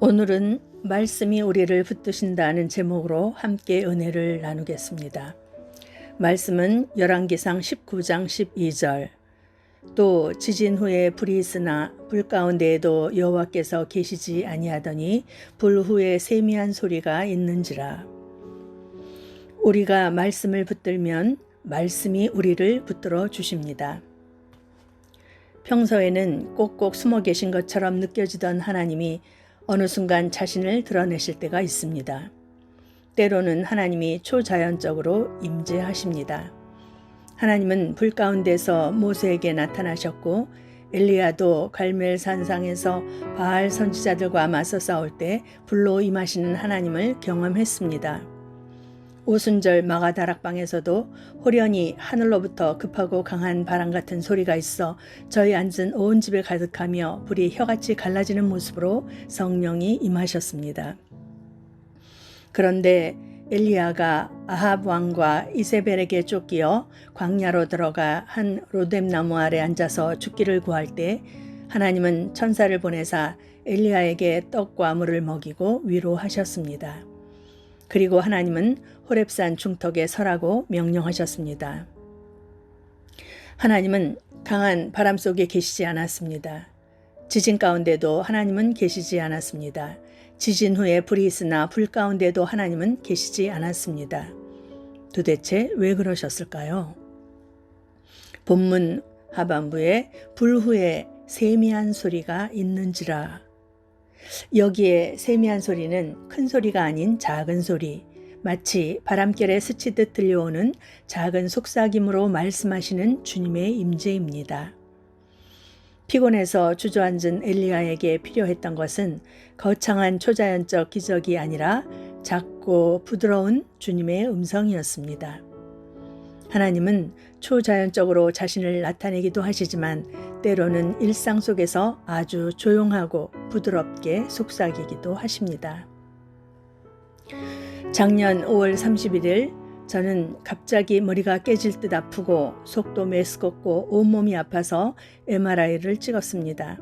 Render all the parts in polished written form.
오늘은 말씀이 우리를 붙드신다는 제목으로 함께 은혜를 나누겠습니다. 말씀은 열왕기상 19장 12절. 또 지진 후에 불이 있으나 불 가운데에도 여호와께서 계시지 아니하더니 불 후에 세미한 소리가 있는지라. 우리가 말씀을 붙들면 말씀이 우리를 붙들어 주십니다. 평소에는 꼭꼭 숨어 계신 것처럼 느껴지던 하나님이 어느 순간 자신을 드러내실 때가 있습니다. 때로는 하나님이 초자연적으로 임재하십니다. 하나님은 불 가운데서 모세에게 나타나셨고 엘리야도 갈멜산상에서 바알 선지자들과 맞서 싸울 때 불로 임하시는 하나님을 경험했습니다. 오순절 마가다락방에서도 호련히 하늘로부터 급하고 강한 바람 같은 소리가 있어 저희 앉은 온 집에 가득하며 불이 혀같이 갈라지는 모습으로 성령이 임하셨습니다. 그런데 엘리야가 아합 왕과 이세벨에게 쫓기어 광야로 들어가 한 로뎀나무 아래 앉아서 죽기를 구할 때 하나님은 천사를 보내사 엘리야에게 떡과 물을 먹이고 위로하셨습니다. 그리고 하나님은 호렙산 중턱에 서라고 명령하셨습니다. 하나님은 강한 바람 속에 계시지 않았습니다. 지진 가운데도 하나님은 계시지 않았습니다. 지진 후에 불이 있으나 불 가운데도 하나님은 계시지 않았습니다. 도대체 왜 그러셨을까요? 본문 하반부에 불 후에 세미한 소리가 있는지라. 여기에 세미한 소리는 큰 소리가 아닌 작은 소리, 마치 바람결에 스치듯 들려오는 작은 속삭임으로 말씀하시는 주님의 임재입니다. 피곤해서 주저앉은 엘리야에게 필요했던 것은 거창한 초자연적 기적이 아니라 작고 부드러운 주님의 음성이었습니다. 하나님은 초자연적으로 자신을 나타내기도 하시지만 때로는 일상 속에서 아주 조용하고 부드럽게 속삭이기도 하십니다. 작년 5월 31일 저는 갑자기 머리가 깨질 듯 아프고 속도 메스껍고 온몸이 아파서 MRI를 찍었습니다.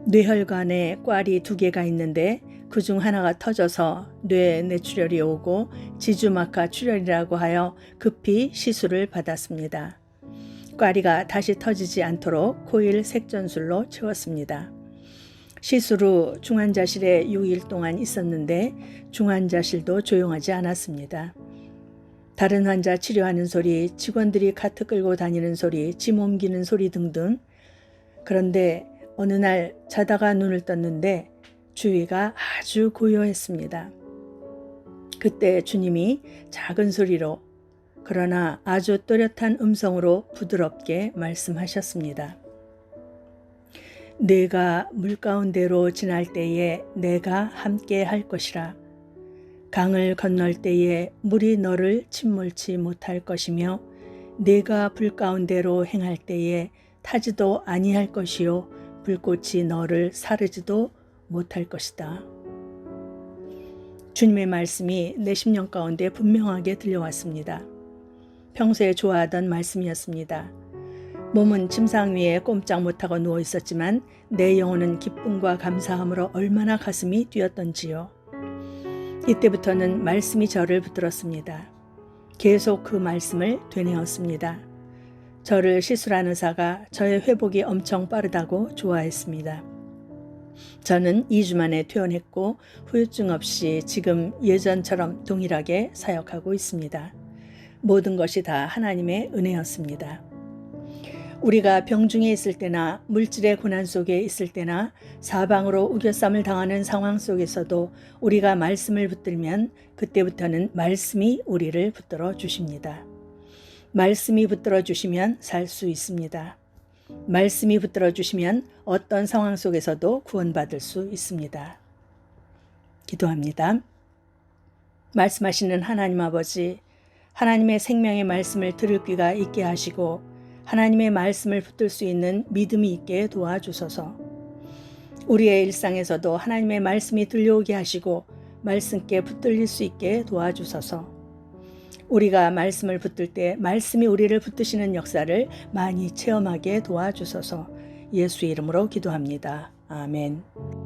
뇌혈관에 꽈리 2개가 있는데 그중 하나가 터져서 뇌 뇌출혈이 오고 지주막하 출혈이라고 하여 급히 시술을 받았습니다. 꽈리가 다시 터지지 않도록 코일 색전술로 채웠습니다. 시술 후 중환자실에 6일 동안 있었는데 중환자실도 조용하지 않았습니다. 다른 환자 치료하는 소리, 직원들이 카트 끌고 다니는 소리, 짐 옮기는 소리 등등. 그런데 어느 날 자다가 눈을 떴는데 주위가 아주 고요했습니다. 그때 주님이 작은 소리로 그러나 아주 또렷한 음성으로 부드럽게 말씀하셨습니다. 내가 물 가운데로 지날 때에 내가 함께 할 것이라. 강을 건널 때에 물이 너를 침몰치 못할 것이며 내가 불 가운데로 행할 때에 타지도 아니할 것이요 불꽃이 너를 사르지도 못할 것이다. 주님의 말씀이 내 심령 가운데 분명하게 들려왔습니다. 평소에 좋아하던 말씀이었습니다. 몸은 침상 위에 꼼짝 못하고 누워 있었지만 내 영혼은 기쁨과 감사함으로 얼마나 가슴이 뛰었던지요. 이때부터는 말씀이 저를 붙들었습니다. 계속 그 말씀을 되뇌었습니다. 저를 시술한 의사가 저의 회복이 엄청 빠르다고 좋아했습니다. 저는 2주 만에 퇴원했고 후유증 없이 지금 예전처럼 동일하게 사역하고 있습니다. 모든 것이 다 하나님의 은혜였습니다. 우리가 병중에 있을 때나 물질의 고난 속에 있을 때나 사방으로 우겨쌈을 당하는 상황 속에서도 우리가 말씀을 붙들면 그때부터는 말씀이 우리를 붙들어 주십니다. 말씀이 붙들어 주시면 살 수 있습니다. 말씀이 붙들어 주시면 어떤 상황 속에서도 구원받을 수 있습니다. 기도합니다. 말씀하시는 하나님 아버지, 하나님의 생명의 말씀을 들을 귀가 있게 하시고 하나님의 말씀을 붙들 수 있는 믿음이 있게 도와주소서. 우리의 일상에서도 하나님의 말씀이 들려오게 하시고 말씀께 붙들릴 수 있게 도와주소서. 우리가 말씀을 붙들 때 말씀이 우리를 붙드시는 역사를 많이 체험하게 도와주소서. 예수의 이름으로 기도합니다. 아멘.